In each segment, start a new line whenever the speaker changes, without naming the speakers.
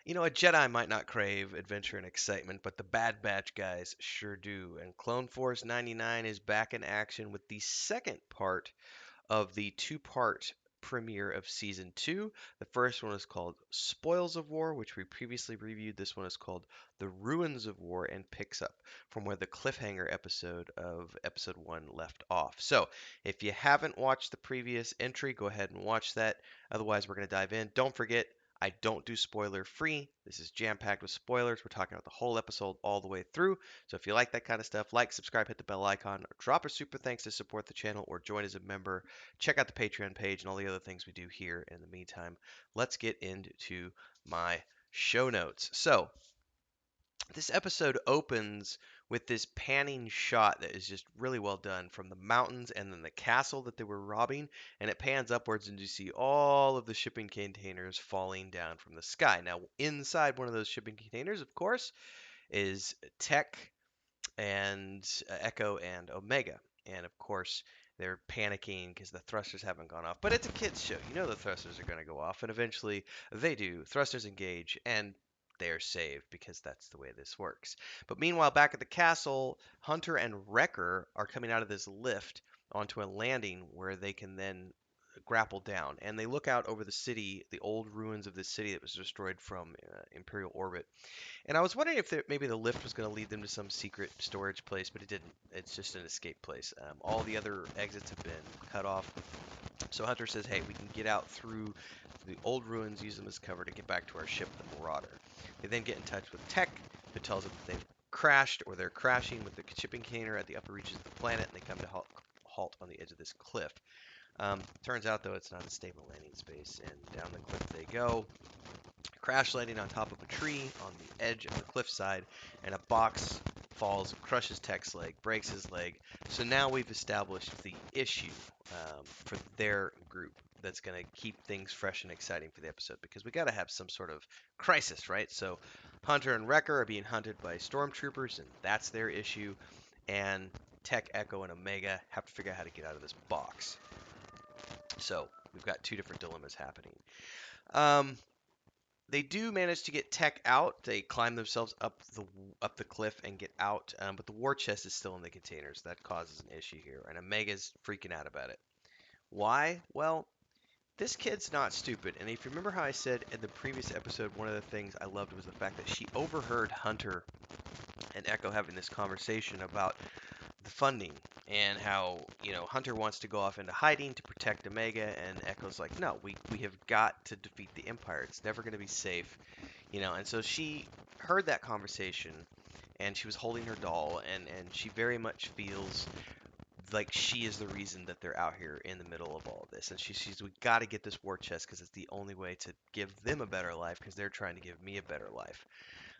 You know, a Jedi might not crave adventure and excitement, but the Bad Batch guys sure do. And Clone Force 99 is back in action with the second part of the two-part premiere of season 2. The first one is called Spoils of War, which we previously reviewed. This one is called The Ruins of War and picks up from where the cliffhanger episode of episode 1 left off. So, if you haven't watched the previous entry, go ahead and watch that. Otherwise, we're going to dive in. Don't forget, I don't do spoiler free. This is jam packed with spoilers. We're talking about the whole episode all the way through. So if you like that kind of stuff, like, subscribe, hit the bell icon, or drop a super thanks to support the channel, or join as a member. Check out the Patreon page and all the other things we do here. In the meantime, let's get into my show notes. So, this episode opens with this panning shot that is just really well done from the mountains and then the castle that they were robbing, and it pans upwards and you see all of the shipping containers falling down from the sky. Now, inside one of those shipping containers, of course, is Tech and Echo and Omega. And of course, they're panicking because the thrusters haven't gone off. But it's a kids show. You know the thrusters are going to go off, and eventually they do. Thrusters engage, and they're saved because that's the way this works. But meanwhile, back at the castle, Hunter and Wrecker are coming out of this lift onto a landing where they can then grapple down. And they look out over the city, the old ruins of the city that was destroyed from Imperial orbit. And I was wondering if maybe the lift was going to lead them to some secret storage place, but it didn't. It's just an escape place. All the other exits have been cut off. So Hunter says, hey, we can get out through the old ruins, use them as cover to get back to our ship, the Marauder. They then get in touch with Tech, who tells them that they've crashed or they're crashing with the shipping container at the upper reaches of the planet, and they come to halt on the edge of this cliff. Turns out, though, it's not a stable landing space, and down the cliff they go, crash landing on top of a tree on the edge of the cliffside, and a box falls, crushes Tech's leg, breaks his leg. So now we've established the issue for their group that's going to keep things fresh and exciting for the episode, because we got to have some sort of crisis, right? So Hunter and Wrecker are being hunted by stormtroopers, and that's their issue. And Tech, Echo, and Omega have to figure out how to get out of this box. So we've got two different dilemmas happening. Um, they do manage to get Tech out. They climb themselves up the cliff and get out, but the war chest is still in the containers. That causes an issue here, and Omega's freaking out about it. Why? Well, this kid's not stupid, and if you remember how I said in the previous episode, one of the things I loved was the fact that she overheard Hunter and Echo having this conversation about the funding and how, Hunter wants to go off into hiding to protect Omega, and Echo's like, no, we have got to defeat the Empire. It's never going to be safe, and so she heard that conversation, and she was holding her doll, and she very much feels like she is the reason that they're out here in the middle of all of this, and she's we got to get this war chest because it's the only way to give them a better life because they're trying to give me a better life.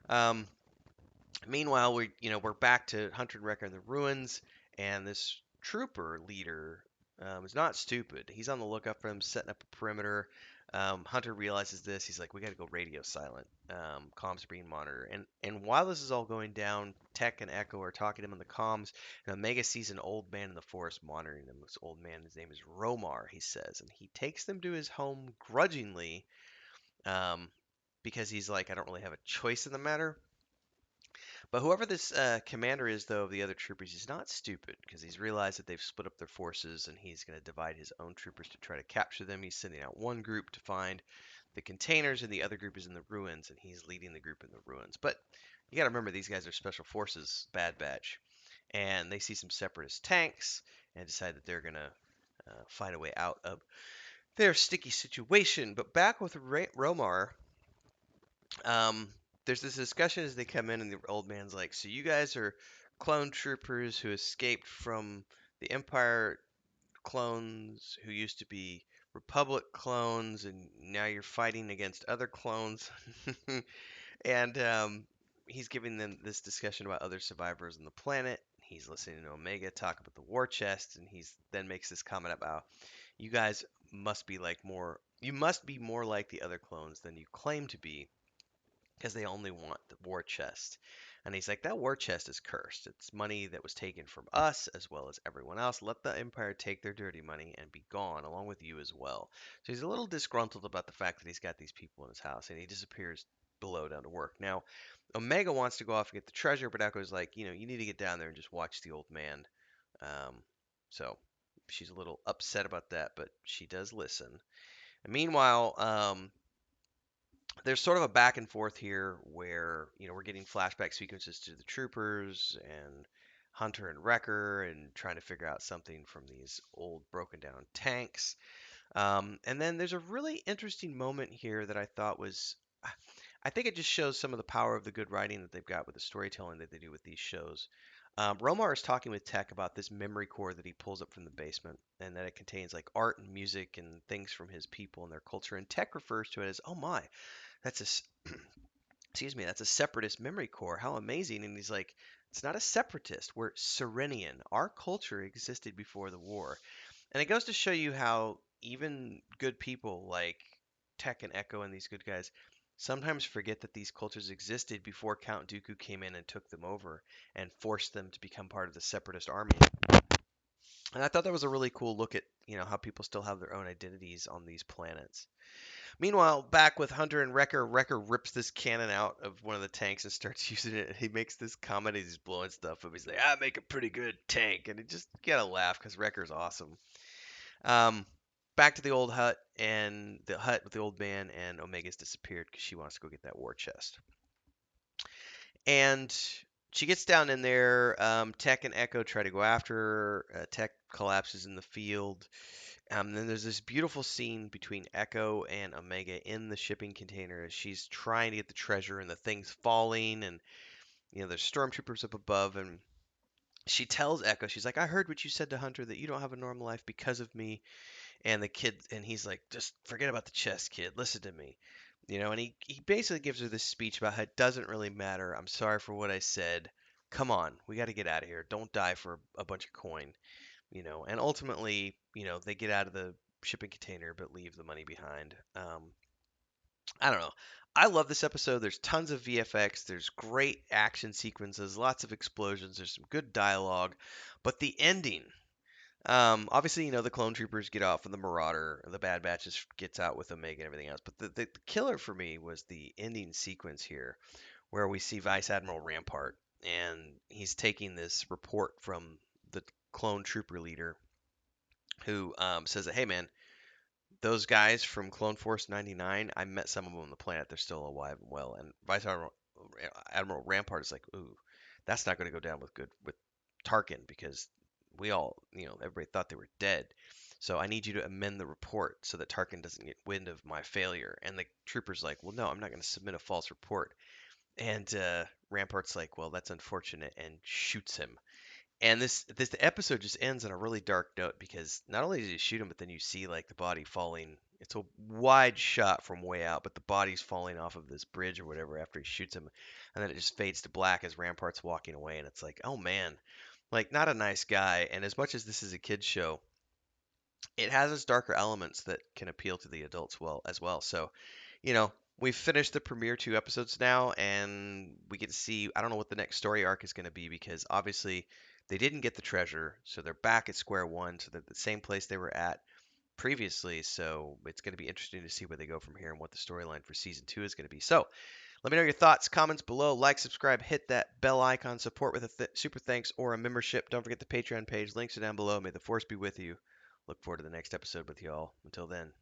Um, Meanwhile, we're back to Hunter and Wrecker in the ruins, and this trooper leader is not stupid. He's on the lookout for them, setting up a perimeter. Hunter realizes this. He's like, "We got to go radio silent. Comms are being monitored." And while this is all going down, Tech and Echo are talking to him on the comms, and Omega sees an old man in the forest monitoring them. This old man, his name is Romar, he says, and he takes them to his home grudgingly, um, because he's like, "I don't really have a choice in the matter." But whoever this commander is, though, of the other troopers, he's not stupid because he's realized that they've split up their forces and he's going to divide his own troopers to try to capture them. He's sending out one group to find the containers and the other group is in the ruins, and he's leading the group in the ruins. But you got to remember, these guys are special forces, Bad Batch, and they see some separatist tanks and decide that they're going to find a way out of their sticky situation. But back with Romar, um, there's this discussion as they come in, and the old man's like, "So you guys are clone troopers who escaped from the Empire clones who used to be Republic clones, and now you're fighting against other clones." And he's giving them this discussion about other survivors on the planet. He's listening to Omega talk about the war chest, and he's then makes this comment about you guys you must be more like the other clones than you claim to be because they only want the war chest. And he's like, that war chest is cursed. It's money that was taken from us as well as everyone else. Let the Empire take their dirty money and be gone, along with you as well. So he's a little disgruntled about the fact that he's got these people in his house, and he disappears below down to work. Now, Omega wants to go off and get the treasure, but Echo's like, you need to get down there and just watch the old man. Um, so she's a little upset about that, but she does listen. And meanwhile, there's sort of a back and forth here where we're getting flashback sequences to the troopers and Hunter and Wrecker and trying to figure out something from these old broken down tanks. And then there's a really interesting moment here that I thought was, I think it just shows some of the power of the good writing that they've got with the storytelling that they do with these shows. Romar is talking with Tech about this memory core that he pulls up from the basement, and that it contains like art and music and things from his people and their culture. And Tech refers to it as, "Oh my, that's excuse me, that's a separatist memory core. How amazing!" And he's like, "It's not a separatist. We're Serenian. Our culture existed before the war." And it goes to show you how even good people like Tech and Echo and these good guys sometimes forget that these cultures existed before Count Dooku came in and took them over and forced them to become part of the separatist army. And I thought that was a really cool look at, how people still have their own identities on these planets. Meanwhile, back with Hunter and Wrecker, Wrecker rips this cannon out of one of the tanks and starts using it. He makes this comment as he's blowing stuff up. He's like, "I make a pretty good tank," and it just you gotta laugh because Wrecker's awesome. Um, Back to the old hut and the hut with the old man, and Omega's disappeared because she wants to go get that war chest. And she gets down in there. Tech and Echo try to go after her. Tech collapses in the field. Then there's this beautiful scene between Echo and Omega in the shipping container as she's trying to get the treasure and the thing's falling, and there's stormtroopers up above, and she tells Echo, she's like, "I heard what you said to Hunter, that you don't have a normal life because of me." And the kid, and he's like, "Just forget about the chest, kid. Listen to me." And he basically gives her this speech about how it doesn't really matter. "I'm sorry for what I said. Come on, we got to get out of here. Don't die for a bunch of coin." And ultimately, they get out of the shipping container but leave the money behind. I don't know. I love this episode. There's tons of VFX. There's great action sequences, lots of explosions. There's some good dialogue, but the ending. Obviously, the clone troopers get off, and the Marauder, the Bad Batches gets out with Omega and everything else. But the killer for me was the ending sequence here, where we see Vice Admiral Rampart, and he's taking this report from the clone trooper leader, who says that, "Hey man, those guys from Clone Force 99, I met some of them on the planet. They're still alive and well." And Admiral Rampart is like, "Ooh, that's not going to go down with Tarkin, because we all, everybody thought they were dead. So I need you to amend the report so that Tarkin doesn't get wind of my failure." And the trooper's like, "Well, no, I'm not going to submit a false report." And Rampart's like, "Well, that's unfortunate," and shoots him. And this episode just ends on a really dark note, because not only does he shoot him, but then you see like the body falling. It's a wide shot from way out, but the body's falling off of this bridge or whatever after he shoots him, and then it just fades to black as Rampart's walking away, and it's like, oh man, like not a nice guy. And as much as this is a kids show, it has its darker elements that can appeal to the adults well as well. So, we've finished the premiere 2 episodes now, and we get to see. I don't know what the next story arc is going to be, because obviously they didn't get the treasure, so they're back at square one. So they're the same place they were at previously. So it's going to be interesting to see where they go from here and what the storyline for season 2 is going to be. So let me know your thoughts, comments below. Like, subscribe, hit that bell icon, support with a super thanks or a membership. Don't forget the Patreon page. Links are down below. May the force be with you. Look forward to the next episode with y'all. Until then.